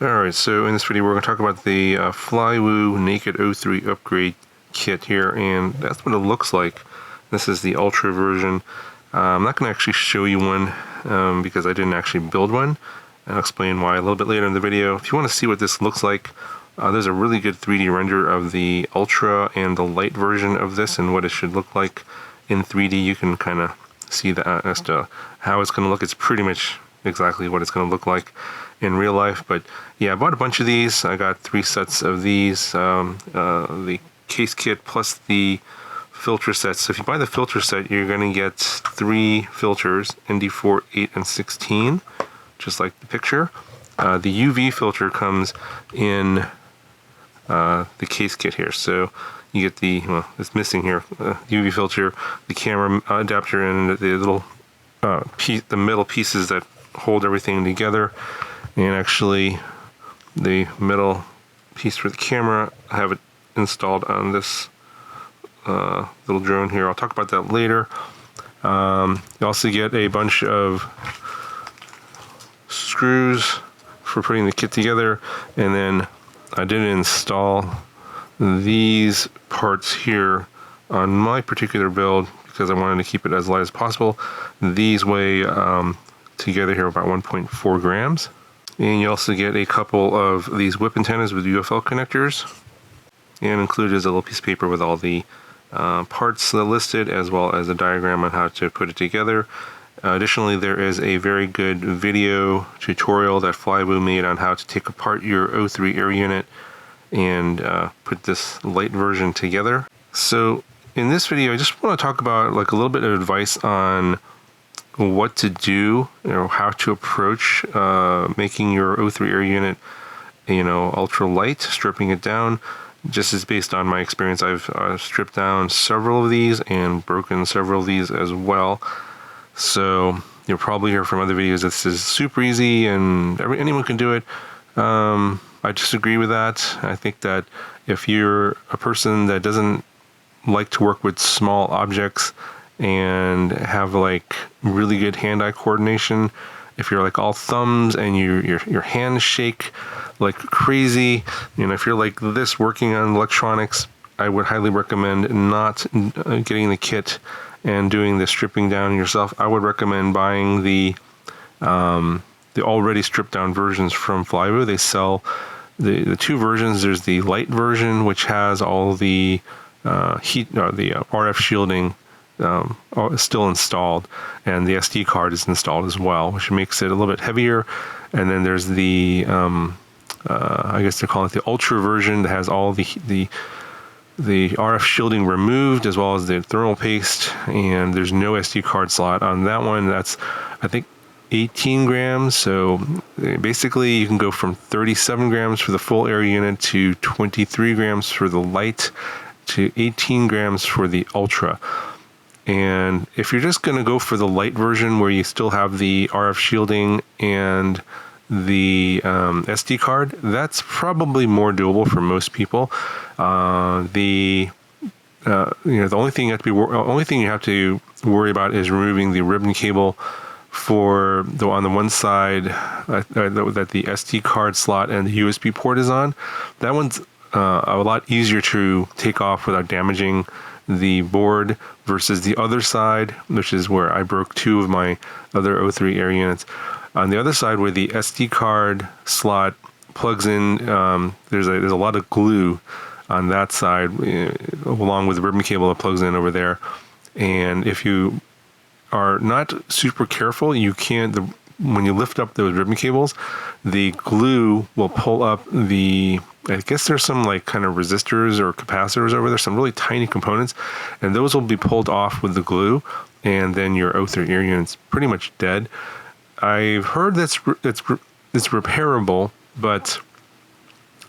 Alright, so in this video we're going to talk about the Flywoo Naked O3 upgrade kit here, and that's what it looks like. This is the Ultra version. I'm not going to actually show you one because I didn't actually build one. I'll explain why a little bit later in the video. If you want to see what this looks like, there's a really good 3D render of the Ultra and the Lite version of this and what it should look like in 3D. You can kind of see that as to how it's going to look. It's pretty much exactly what it's going to look like in real life. But yeah, I bought a bunch of these. I got 3 sets of these, the case kit plus the filter set. So if you buy the filter set, you're going to get 3 filters, ND4, 8, and 16, just like the picture. The UV filter comes in the case kit here. So you get the, well, it's missing here, UV filter, the camera adapter, and the little the metal pieces that hold everything together. And actually the metal piece for the camera, I have it installed on this little drone here. I'll talk about that later. You also get a bunch of screws for putting the kit together, and then I didn't install these parts here on my particular build because I wanted to keep it as light as possible. These weigh together here about 1.4 grams. And you also get a couple of these whip antennas with UFL connectors. And included is a little piece of paper with all the parts listed, as well as a diagram on how to put it together. Additionally, there is a very good video tutorial that Flywoo made on how to take apart your O3 air unit and put this light version together. So in this video, I just want to talk about like a little bit of advice on what to do, how to approach making your O3 air unit, ultra light, stripping it down. Just as based on my experience, I've stripped down several of these and broken several of these as well. So you'll probably hear from other videos this is super easy and anyone can do it. I disagree with that. I think that if you're a person that doesn't like to work with small objects and have like really good hand-eye coordination, if you're like all thumbs and your hands shake like crazy, if you're like this working on electronics, I would highly recommend not getting the kit and doing the stripping down yourself. I would recommend buying the already stripped down versions from Flywoo. They sell the 2 versions. There's the light version, which has all the the RF shielding still installed, and the SD card is installed as well, which makes it a little bit heavier. And then there's the I guess they call it the Ultra version that has all the RF shielding removed, as well as the thermal paste, and there's no SD card slot on that one. That's, I think, 18 grams. So basically you can go from 37 grams for the full air unit to 23 grams for the light to 18 grams for the Ultra. And if you're just going to go for the light version where you still have the RF shielding and the SD card, that's probably more doable for most people. The only thing you have to worry about is removing the ribbon cable for on the one side that the SD card slot and the USB port is on. That one's a lot easier to take off without damaging the board versus the other side, which is where I broke 2 of my other O3 air units. On the other side, where the SD card slot plugs in, there's a lot of glue on that side, along with the ribbon cable that plugs in over there. And if you are not super careful, you can't. When you lift up those ribbon cables, the glue will pull up the. I guess there's some like kind of resistors or capacitors over there, some really tiny components, and those will be pulled off with the glue, and then your O3 air unit's pretty much dead. I've heard it's repairable, but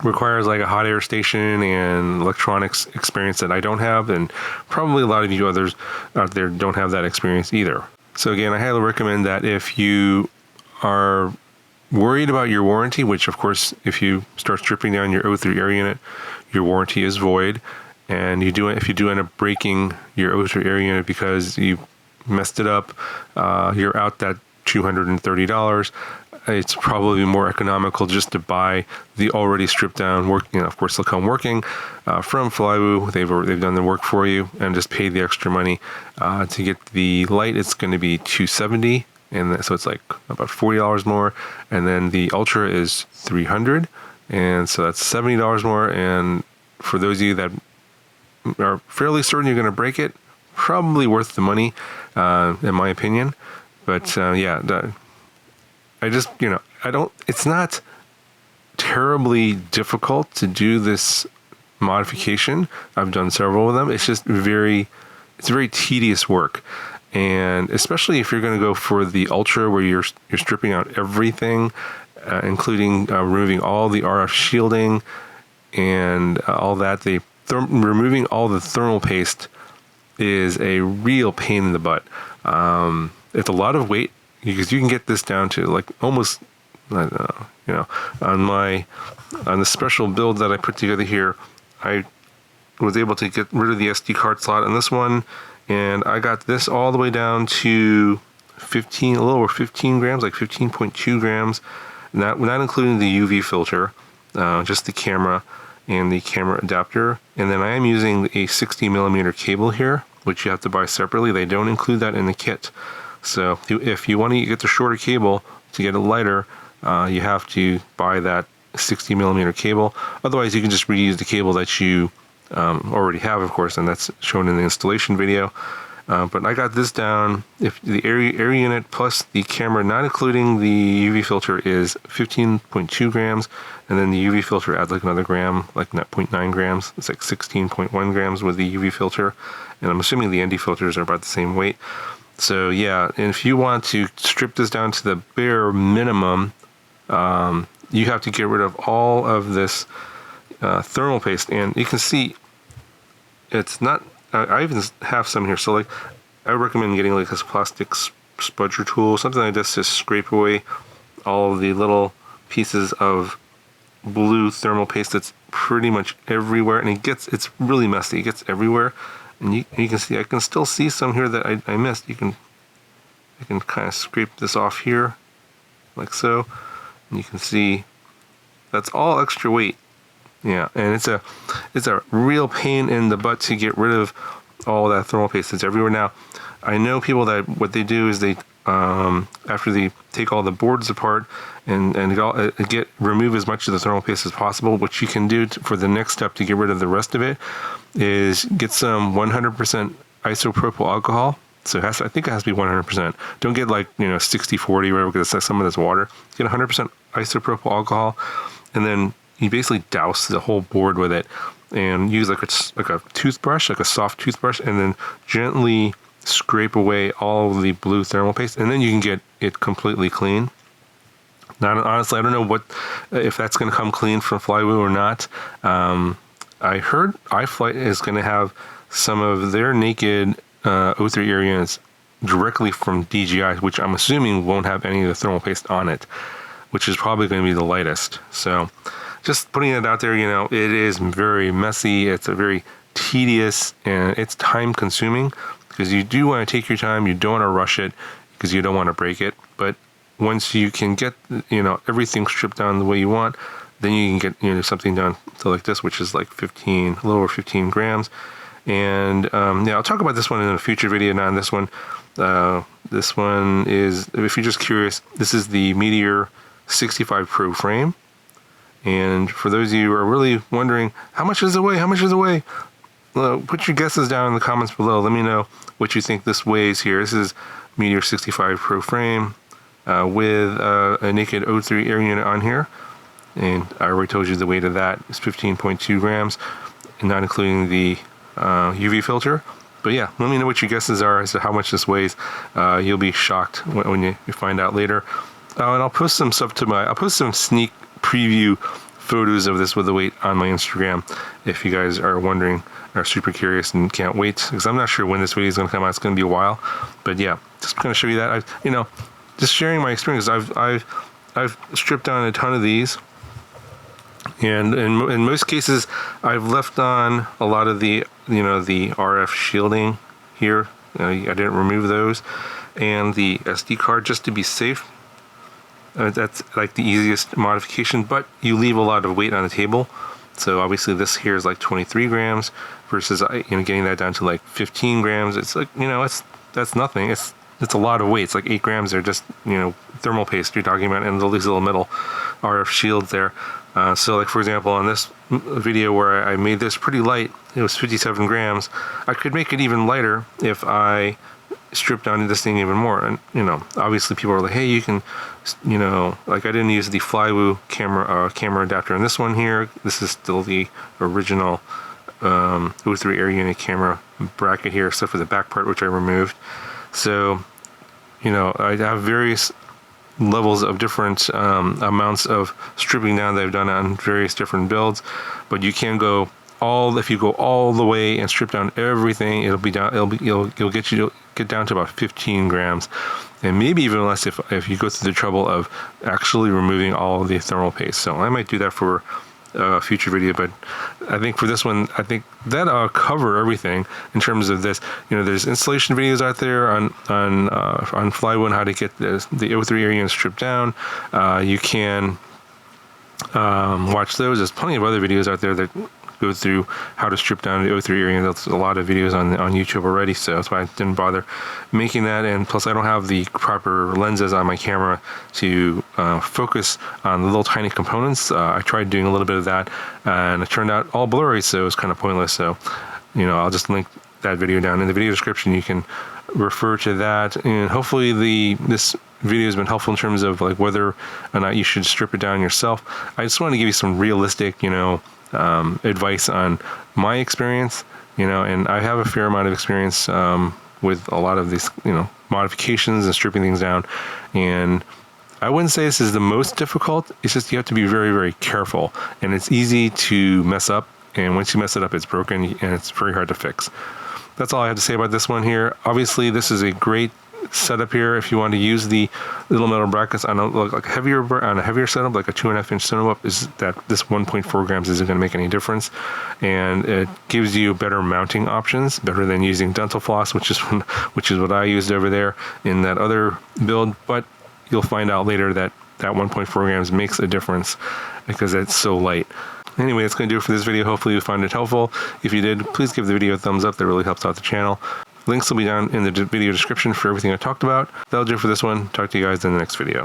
requires like a hot air station and electronics experience that I don't have, and probably a lot of you others out there don't have that experience either. So again, I highly recommend that if you are worried about your warranty, which of course, if you start stripping down your O3 air unit, your warranty is void, and if you do end up breaking your O3 air unit because you messed it up, you're out that $230. it's probably more economical just to buy the already stripped down of course they'll come working from Flywoo. They've done the work for you, and just pay the extra money. To get the light, it's going to be $270, and so it's like about $40 more. And then the Ultra is $300, and so that's $70 more. And for those of you that are fairly certain you're going to break it, probably worth the money, in my opinion. But it's not terribly difficult to do this modification. I've done several of them. It's just very tedious work. And especially if you're going to go for the Ultra, where you're stripping out everything, including removing all the RF shielding and all that. Removing all the thermal paste is a real pain in the butt. It's a lot of weight, because you can get this down to like almost, I don't know, on the special build that I put together here, I was able to get rid of the SD card slot on this one, and I got this all the way down to a little over 15 grams, like 15.2 grams, not including the UV filter, just the camera and the camera adapter. And then I am using a 60 millimeter cable here, which you have to buy separately. They don't include that in the kit. So if you want to get the shorter cable to get it lighter, you have to buy that 60 millimeter cable. Otherwise, you can just reuse the cable that you already have, of course, and that's shown in the installation video. But I got this down. If the air unit plus the camera, not including the UV filter, is 15.2 grams, and then the UV filter adds like another gram, like 0.9 grams. It's like 16.1 grams with the UV filter, and I'm assuming the ND filters are about the same weight. So yeah, and if you want to strip this down to the bare minimum, you have to get rid of all of this thermal paste, and you can see it's not. I even have some here, so like I recommend getting like this plastic spudger tool, something like this, to scrape away all of the little pieces of blue thermal paste that's pretty much everywhere, and it's really messy. It gets everywhere, and you can see, I can still see some here that I missed. I can kind of scrape this off here, like so, and you can see that's all extra weight. Yeah, and it's a real pain in the butt to get rid of all that thermal paste. It's everywhere. Now, I know people that what they do is they after they take all the boards apart and remove as much of the thermal paste as possible. What you can do for the next step to get rid of the rest of it is get some 100% isopropyl alcohol. So I think it has to be 100%. Don't get like 60-40 or whatever, because some of this water. Get 100% isopropyl alcohol, and then you basically douse the whole board with it, and use like a toothbrush, like a soft toothbrush, and then gently scrape away all the blue thermal paste, and then you can get it completely clean. Now, honestly, I don't know if that's going to come clean from Flywoo or not. I heard iFlight is going to have some of their naked O3 air units directly from DJI, which I'm assuming won't have any of the thermal paste on it, which is probably going to be the lightest. So just putting it out there, it is very messy. It's a very tedious, and it's time consuming, because you do want to take your time. You don't want to rush it, because you don't want to break it. But once you can get, everything stripped down the way you want, then you can get, something done to like this, which is like a little over 15 grams. And I'll talk about this one in a future video. Not on this one. This one is, if you're just curious, this is the Meteor 65 Pro frame. And for those of you who are really wondering, how much does it weigh? How much does it weigh? Well, put your guesses down in the comments below. Let me know what you think this weighs here. This is Meteor 65 Pro frame with a naked O3 air unit on here. And I already told you the weight of that is 15.2 grams, and not including the UV filter. But yeah, let me know what your guesses are as to how much this weighs. You'll be shocked when you find out later. And I'll post some stuff I'll post some sneak preview photos of this with the weight on my Instagram, if you guys are wondering, are super curious and can't wait, because I'm not sure when this video is going to come out. It's going to be a while, but yeah, just going to show you that. Just sharing my experience. I've stripped down a ton of these, and in most cases, I've left on a lot of the the RF shielding here. I didn't remove those, and the SD card, just to be safe. That's like the easiest modification, but you leave a lot of weight on the table. So obviously this here is like 23 grams versus getting that down to like 15 grams. It's like, that's nothing. It's a lot of weight. It's like 8 grams. They're just, thermal paste you're talking about, and these little metal RF shields there. So like, for example, on this video where I made this pretty light, it was 57 grams. I could make it even lighter if I strip down this thing even more. And, obviously people are like, hey, you can, like I didn't use the Flywoo camera adapter in this one here. This is still the original O3 air unit camera bracket here, except for the back part, which I removed. So, I have various levels of different amounts of stripping down that I've done on various different builds, but you can go if you go all the way and strip down everything, you'll get down to about 15 grams, and maybe even less if you go through the trouble of actually removing all of the thermal paste. So I might do that for a future video, but I think for this one, I think that I'll cover everything in terms of this. There's installation videos out there on Flywoo on how to get the O3 air unit stripped down. You can watch those. There's plenty of other videos out there that go through how to strip down the O3 air unit. There's a lot of videos on YouTube already, so that's why I didn't bother making that. And plus, I don't have the proper lenses on my camera to focus on the little tiny components. I tried doing a little bit of that, and it turned out all blurry, so it was kind of pointless. So, I'll just link that video down in the video description. You can refer to that, and hopefully this video has been helpful in terms of like whether or not you should strip it down yourself. I just want to give you some realistic, advice on my experience, and I have a fair amount of experience with a lot of these, modifications and stripping things down. And I wouldn't say this is the most difficult. It's just you have to be very, very careful, and it's easy to mess up. And once you mess it up, it's broken, and it's very hard to fix. That's all I have to say about this one here. Obviously, this is a great setup here if you want to use the little metal brackets on a heavier setup, like a 2.5 inch setup. Is that this 1.4 grams isn't going to make any difference, and it gives you better mounting options, better than using dental floss, which is what I used over there in that other build. But you'll find out later that 1.4 grams makes a difference because it's so light. Anyway, that's going to do it for this video. Hopefully you found it helpful. If you did, please give the video a thumbs up. That really helps out the channel. Links will be down in the video description for everything I talked about. That'll do it for this one. Talk to you guys in the next video.